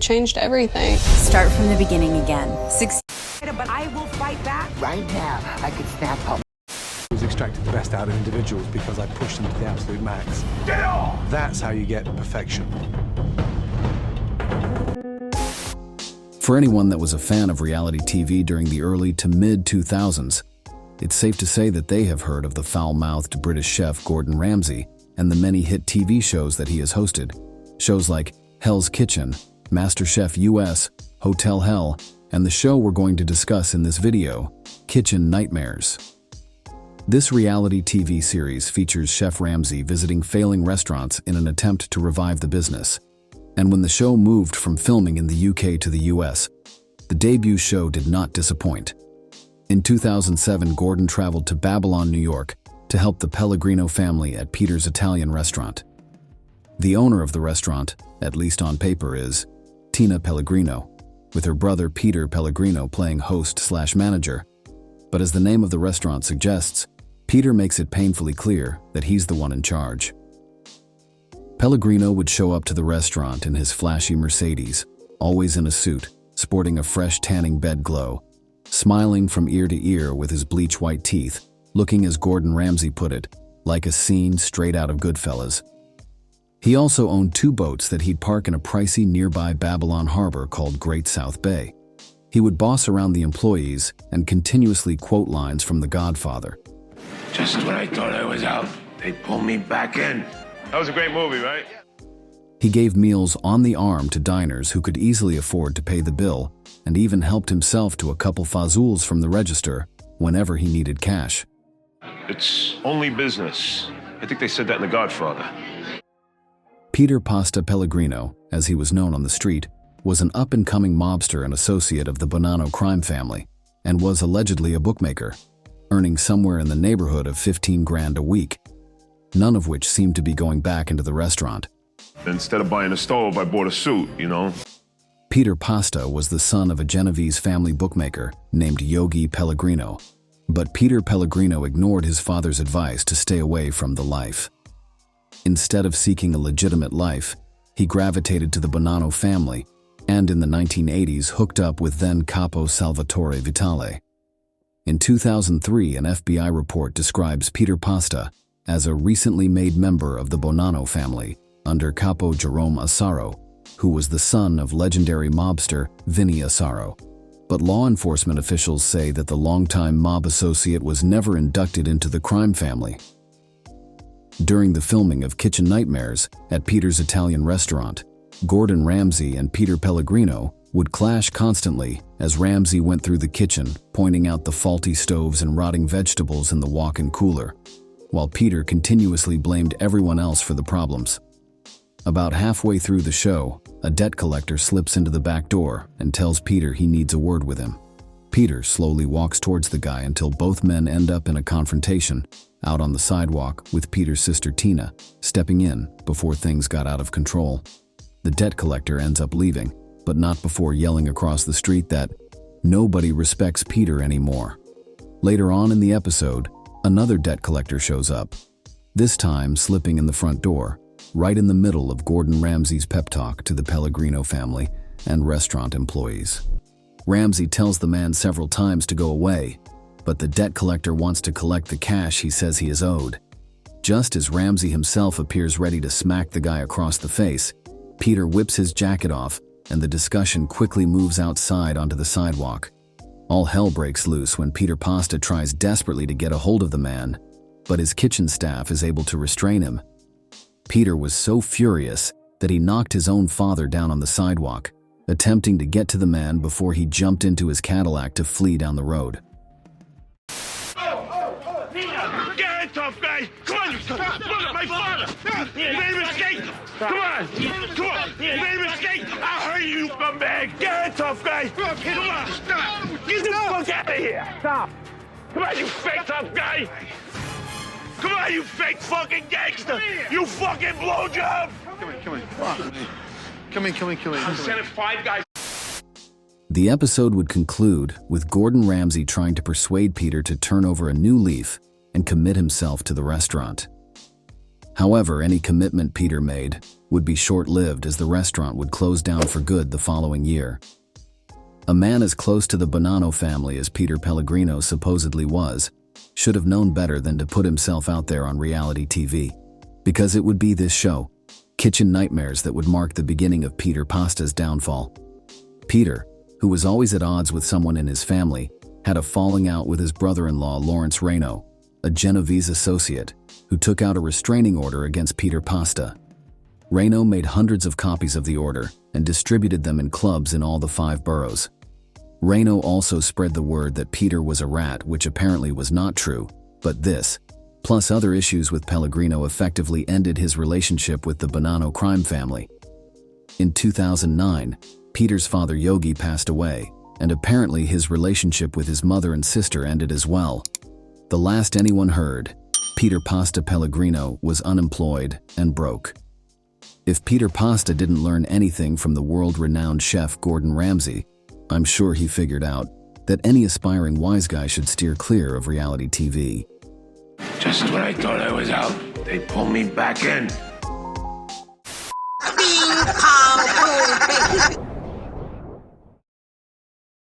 changed everything. Start from the beginning again. But I will fight back. Right now, I could snap up. I was extracting the best out of individuals because I pushed them to the absolute max. Get off! That's how you get perfection. For anyone that was a fan of reality TV during the early to mid-2000s, it's safe to say that they have heard of the foul-mouthed British chef Gordon Ramsay and the many hit TV shows that he has hosted. Shows like Hell's Kitchen, MasterChef US, Hotel Hell, and the show we're going to discuss in this video, Kitchen Nightmares. This reality TV series features Chef Ramsay visiting failing restaurants in an attempt to revive the business. And when the show moved from filming in the UK to the US, the debut show did not disappoint. In 2007, Gordon traveled to Babylon, New York, to help the Pelligrino family at Peter's Italian restaurant. The owner of the restaurant, at least on paper, is Tina Pelligrino, with her brother Peter Pelligrino playing host/manager. But as the name of the restaurant suggests, Peter makes it painfully clear that he's the one in charge. Pelligrino would show up to the restaurant in his flashy Mercedes, always in a suit, sporting a fresh tanning bed glow, smiling from ear to ear with his bleach-white teeth, looking, as Gordon Ramsay put it, like a scene straight out of Goodfellas. He also owned 2 boats that he'd park in a pricey nearby Babylon harbor called Great South Bay. He would boss around the employees and continuously quote lines from The Godfather. Just when I thought I was out, they pulled me back in. That was a great movie, right? He gave meals on the arm to diners who could easily afford to pay the bill, and even helped himself to a couple fazools from the register whenever he needed cash. It's only business. I think they said that in The Godfather. Peter Pasta Pelligrino, as he was known on the street, was an up-and-coming mobster and associate of the Bonanno crime family, and was allegedly a bookmaker, earning somewhere in the neighborhood of 15 grand a week, none of which seemed to be going back into the restaurant. Instead of buying a stove, I bought a suit, you know? Peter Pasta was the son of a Genovese family bookmaker named Yogi Pelligrino, but Peter Pelligrino ignored his father's advice to stay away from the life. Instead of seeking a legitimate life, he gravitated to the Bonanno family and in the 1980s hooked up with then capo Salvatore Vitale. In 2003, an FBI report describes Peter Pasta as a recently made member of the Bonanno family under capo Jerome Asaro, who was the son of legendary mobster Vinny Asaro. But law enforcement officials say that the longtime mob associate was never inducted into the crime family. During the filming of Kitchen Nightmares at Peter's Italian restaurant, Gordon Ramsay and Peter Pelligrino would clash constantly as Ramsay went through the kitchen, pointing out the faulty stoves and rotting vegetables in the walk-in cooler, while Peter continuously blamed everyone else for the problems. About halfway through the show, a debt collector slips into the back door and tells Peter he needs a word with him. Peter slowly walks towards the guy until both men end up in a confrontation out on the sidewalk, with Peter's sister Tina stepping in before things got out of control. The debt collector ends up leaving, but not before yelling across the street that nobody respects Peter anymore. Later on in the episode, another debt collector shows up, this time slipping in the front door, right in the middle of Gordon Ramsay's pep talk to the Pelligrino family and restaurant employees. Ramsay tells the man several times to go away, but the debt collector wants to collect the cash he says he is owed. Just as Ramsay himself appears ready to smack the guy across the face, Peter whips his jacket off, and the discussion quickly moves outside onto the sidewalk. All hell breaks loose when Peter Pasta tries desperately to get a hold of the man, but his kitchen staff is able to restrain him. Peter was so furious that he knocked his own father down on the sidewalk, attempting to get to the man before he jumped into his Cadillac to flee down the road. Get tough guy! Come on, you look at my father! You made a mistake! Come on! Come on! You made a mistake! I'll hurt you, scumbag! Get tough guy! Come on! Stop! Get the fuck out of here! Stop! Come on, you fake tough guy! Come on, you fake fucking gangster! You fucking blowjob! Come in. I'm sending 5 guys. The episode would conclude with Gordon Ramsay trying to persuade Peter to turn over a new leaf and commit himself to the restaurant. However, any commitment Peter made would be short-lived as the restaurant would close down for good the following year. A man as close to the Bonanno family as Peter Pelligrino supposedly was, should have known better than to put himself out there on reality TV. Because it would be this show, Kitchen Nightmares, that would mark the beginning of Peter Pasta's downfall. Peter, who was always at odds with someone in his family, had a falling out with his brother-in-law Lawrence Reno, a Genovese associate, who took out a restraining order against Peter Pasta. Reno made hundreds of copies of the order and distributed them in clubs in all the 5 boroughs. Reno also spread the word that Peter was a rat, which apparently was not true, but this, plus other issues with Pelligrino, effectively ended his relationship with the Bonanno crime family. In 2009, Peter's father Yogi passed away, and apparently his relationship with his mother and sister ended as well. The last anyone heard, Peter Pasta Pelligrino was unemployed and broke. If Peter Pasta didn't learn anything from the world-renowned chef Gordon Ramsay, I'm sure he figured out that any aspiring wise guy should steer clear of reality TV. Just when I thought I was out, they pulled me back in.